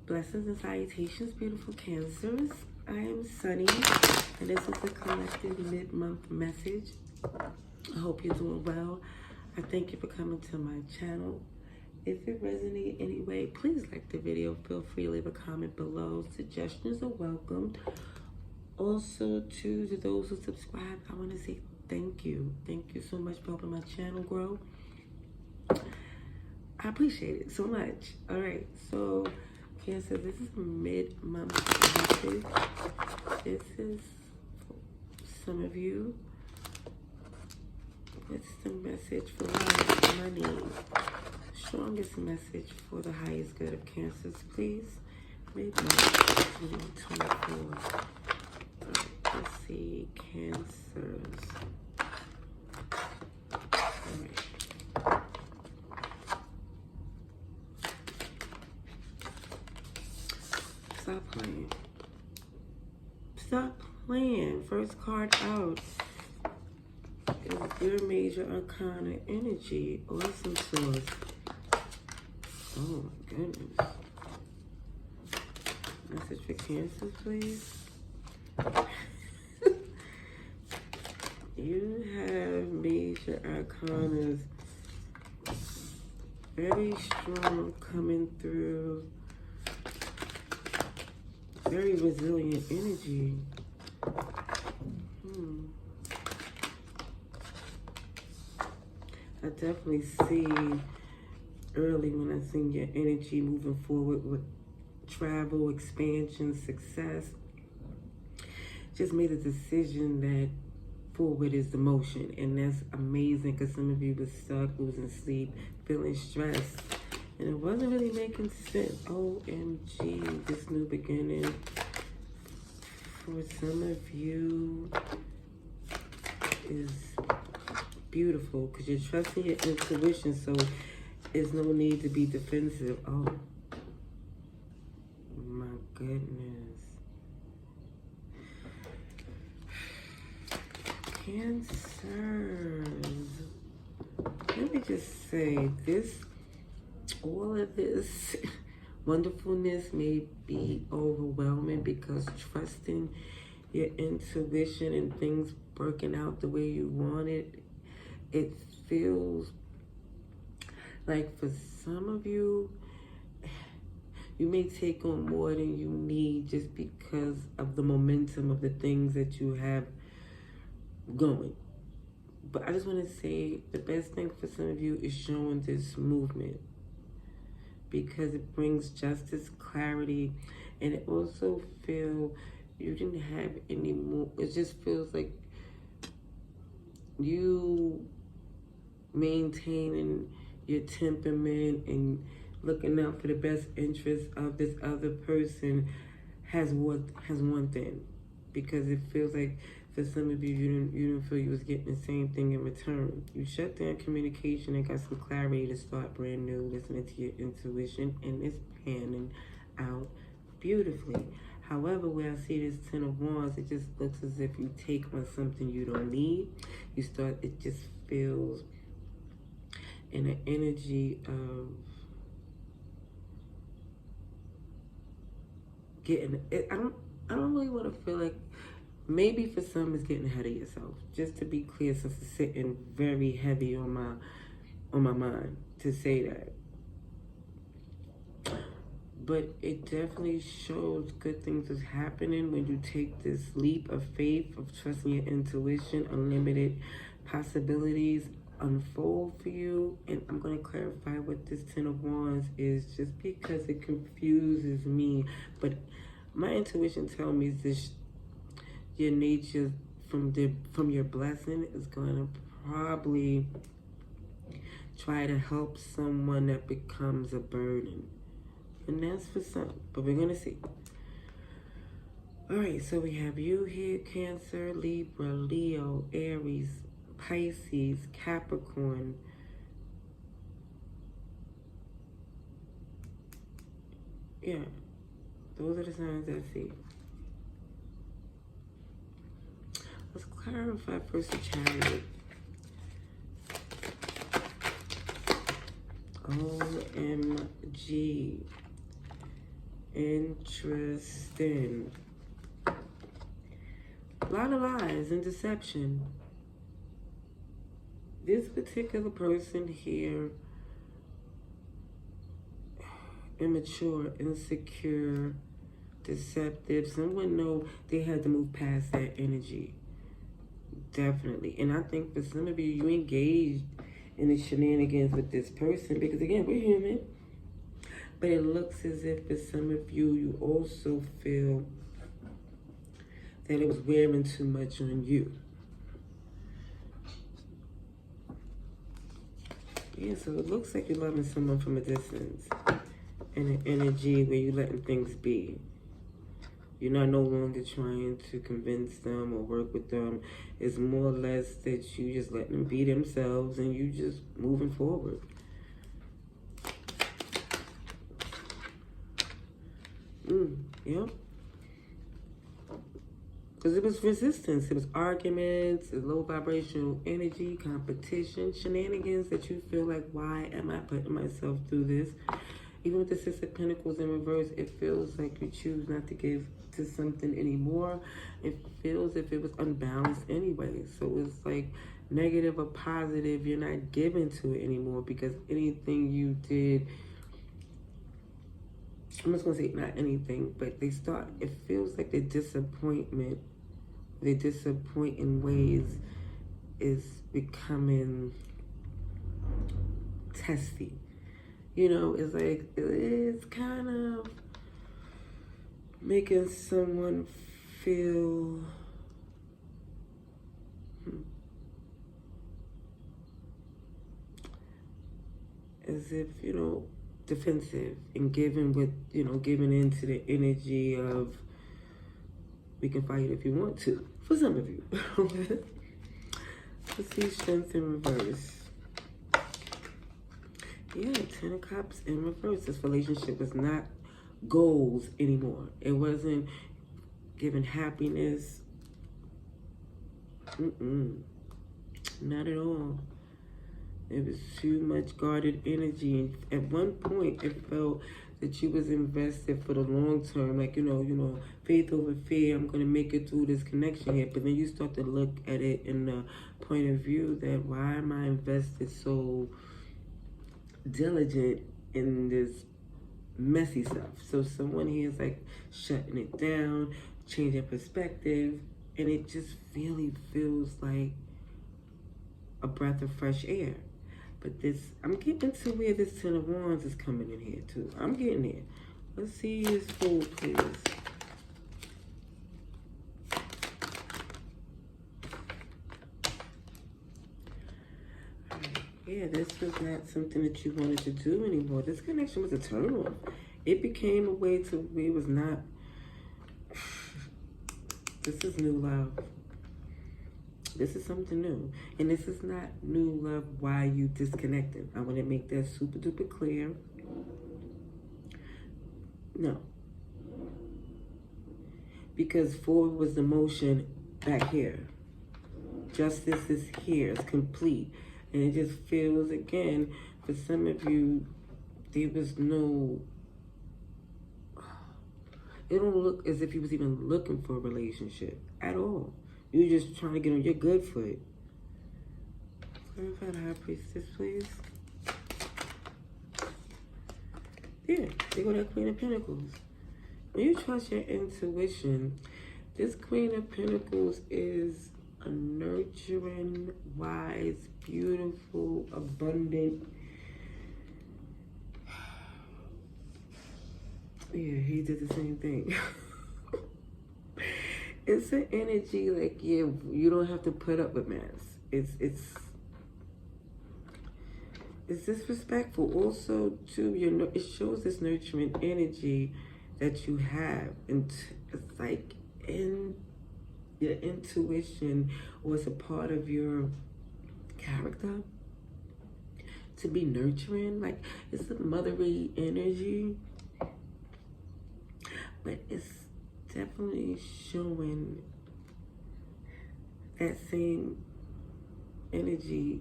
Blessings and salutations, beautiful Cancers. I am Sunny, and this is the collective mid-month message. I hope you're doing well. I thank you for coming to my channel. If it resonates in any way, please like the video. Feel free to leave a comment below. Suggestions are welcomed. Also, to those who subscribe, I want to say thank you. Thank you so much for helping my channel grow. I appreciate it so much. All right, so Cancer, this is a mid-month message. This is for some of you. What's the message for life, money? Strongest message for the highest good of Cancers, please. Mid-month 2024. All right, let's see, Cancers. All right. Stop playing. Stop playing. First card out is your major arcana energy. Awesome source. Oh my goodness. Message for Cancer, please. You have major arcanas. Very strong coming through. Very resilient energy. I definitely see early when I seen your energy moving forward with travel, expansion, success. Just made a decision that forward is the motion, and that's amazing because some of you were stuck, losing sleep, feeling stressed. And it wasn't really making sense. OMG, this new beginning. For some of you is beautiful because you're trusting your intuition, so there's no need to be defensive. Oh, my goodness. Cancers. Let me just say this. All of this wonderfulness may be overwhelming because trusting your intuition and things working out the way you want it, it feels like for some of you, you may take on more than you need just because of the momentum of the things that you have going. But I just want to say the best thing for some of you is showing this movement, because it brings justice, clarity, and it also feels you didn't have any more. It just feels like you maintaining your temperament and looking out for the best interest of this other person has one thing, because it feels like for some of you, you didn't feel you was getting the same thing in return. You shut down communication and got some clarity to start brand new, listening to your intuition, and it's panning out beautifully. However, where I see this 10 of Wands, it just looks as if you take on something you don't need. It just feels in an energy of getting it. I don't really want to feel like, maybe for some it's getting ahead of yourself. Just to be clear, since it's sitting very heavy on my mind to say that. But it definitely shows good things is happening when you take this leap of faith, of trusting your intuition. Unlimited possibilities unfold for you. And I'm going to clarify what this 10 of Wands is, just because it confuses me. But my intuition tells me this. Your nature from your blessing is going to probably try to help someone that becomes a burden. And that's for some, but we're going to see. All right, so we have you here, Cancer, Libra, Leo, Aries, Pisces, Capricorn. Yeah, those are the signs I see. Let's clarify first the Chariot. OMG. Interesting. A lot of lies and deception. This particular person here, immature, insecure, deceptive. Someone know they had to move past that energy. Definitely. And I think for some of you, you engaged in the shenanigans with this person because, again, we're human. But it looks as if for some of you, you also feel that it was wearing too much on you. Yeah, so it looks like you're loving someone from a distance. In an energy where you're letting things be. You're not no longer trying to convince them or work with them. It's more or less that you just let them be themselves and you just moving forward. Yeah. Because it was resistance. It was arguments, low vibrational energy, competition, shenanigans that you feel like, why am I putting myself through this? Even with the Six of Pentacles in reverse, it feels like you choose not to give to something anymore. It feels if it was unbalanced anyway. So it's like negative or positive, you're not giving to it anymore because anything you did, I'm just going to say not anything, but it feels like the disappointment, the disappointing ways is becoming testy. You know, it's like, it's kind of making someone feel as if, you know, defensive and giving into the energy of we can fight if you want to. For some of you. Let's see Strength in reverse. Yeah, 10 of Cups in reverse. This relationship was not goals anymore. It wasn't giving happiness. Not at all. It was too much guarded energy. And at one point, it felt that you was invested for the long term. Like, you know, faith over fear. I'm going to make it through this connection here. But then you start to look at it in the point of view that why am I invested so diligent in this messy stuff? So someone here is like shutting it down, changing perspective, and it just really feels like a breath of fresh air. But this, I'm getting to where this Ten of Wands is coming in here too. I'm getting there. Let's see his Fool, please. Yeah, this was not something that you wanted to do anymore. This connection was a turn off. It became a way to where it was not. This is new love. This is something new. And this is not new love why you disconnected. I want to make that super duper clear. No. Because forward was the motion back here. Justice is here. It's complete. And it just feels, again, for some of you, there was no... It don't look as if he was even looking for a relationship at all. You're just trying to get on your good foot. Clarify the High Priestess, please. Yeah, there go that Queen of Pentacles. When you trust your intuition, this Queen of Pentacles is a nurturing, wise, beautiful, abundant. Yeah, he did the same thing. It's an energy like, yeah, you don't have to put up with mess. It's disrespectful. Also, too, it shows this nurturing energy that you have, and it's like in your intuition, or it's a part of your character to be nurturing. Like, it's a motherly energy, but it's definitely showing that same energy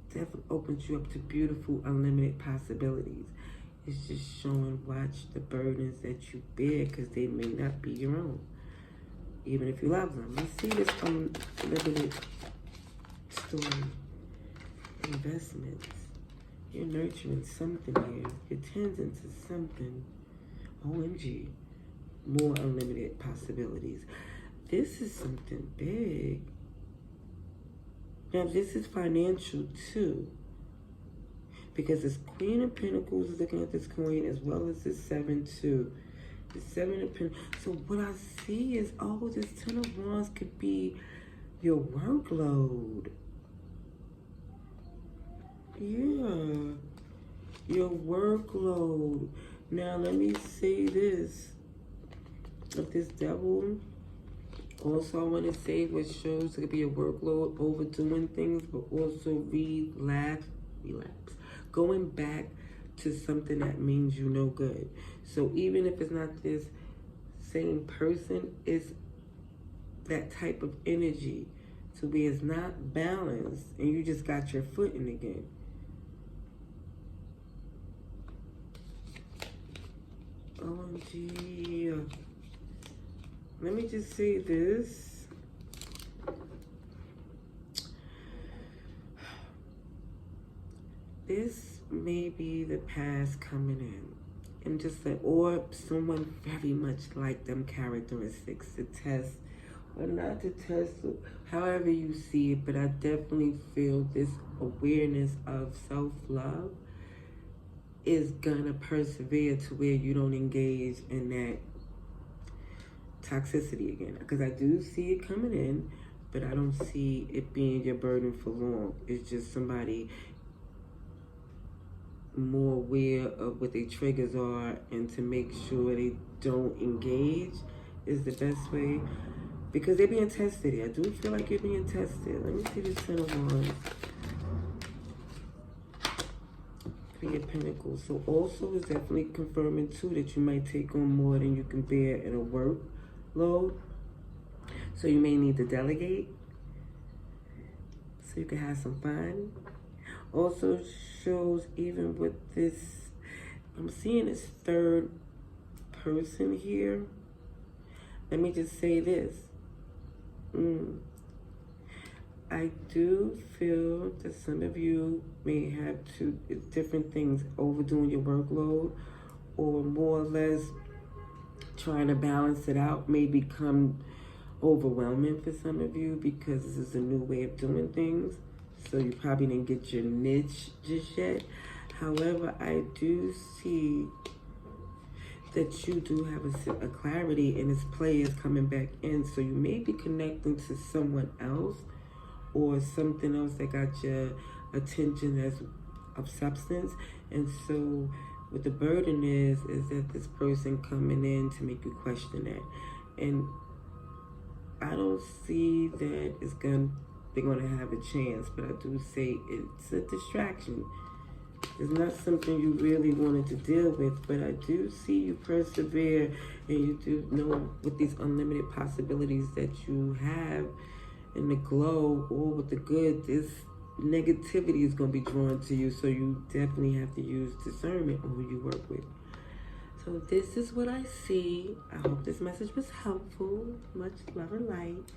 definitely opens you up to beautiful, unlimited possibilities. It's just showing, watch the burdens that you bear, because they may not be your own, even if you love them. You see this unlimited story, investments. You're nurturing something here. You're tending to something. OMG. More unlimited possibilities. This is something big. Now, this is financial too, because this Queen of Pentacles is looking at this coin, as well as this 7 too. The 7 of Pentacles. So what I see is, oh, this 10 of Wands could be your workload. Yeah, your workload. Now, let me say this. Of this Devil, also I want to say what shows it could be a workload, overdoing things, but also relax, going back to something that means you no good. So even if it's not this same person, it's that type of energy to where it's not balanced and you just got your foot in again. OMG. Let me just say this. This may be the past coming in. And just like, or someone very much like them characteristics to test, or not to test, however you see it, but I definitely feel this awareness of self-love is gonna persevere to where you don't engage in that toxicity again, because I do see it coming in, but I don't see it being your burden for long. It's just somebody more aware of what their triggers are, and to make sure they don't engage is the best way, because they're being tested here. I do feel like you're being tested. Let me see the 10 of Wands. 3 of Pentacles. So also is definitely confirming too that you might take on more than you can bear in a workload. So you may need to delegate so you can have some fun. Also shows, even with this, I'm seeing this third person here. Let me just say this. I do feel that some of you may have to, different things, overdoing your workload, or more or less trying to balance it out may become overwhelming for some of you, because this is a new way of doing things. So you probably didn't get your niche just yet. However, I do see that you do have a clarity, and this play is coming back in. So you may be connecting to someone else, or something else that got your attention as of substance. And so what the burden is that this person coming in to make you question that. And I don't see that they're gonna have a chance, but I do say it's a distraction. It's not something you really wanted to deal with, but I do see you persevere, and you do know with these unlimited possibilities that you have in the glow, or with the good, this negativity is going to be drawn to you. So you definitely have to use discernment on who you work with. So this is what I see. I hope this message was helpful. Much love and light.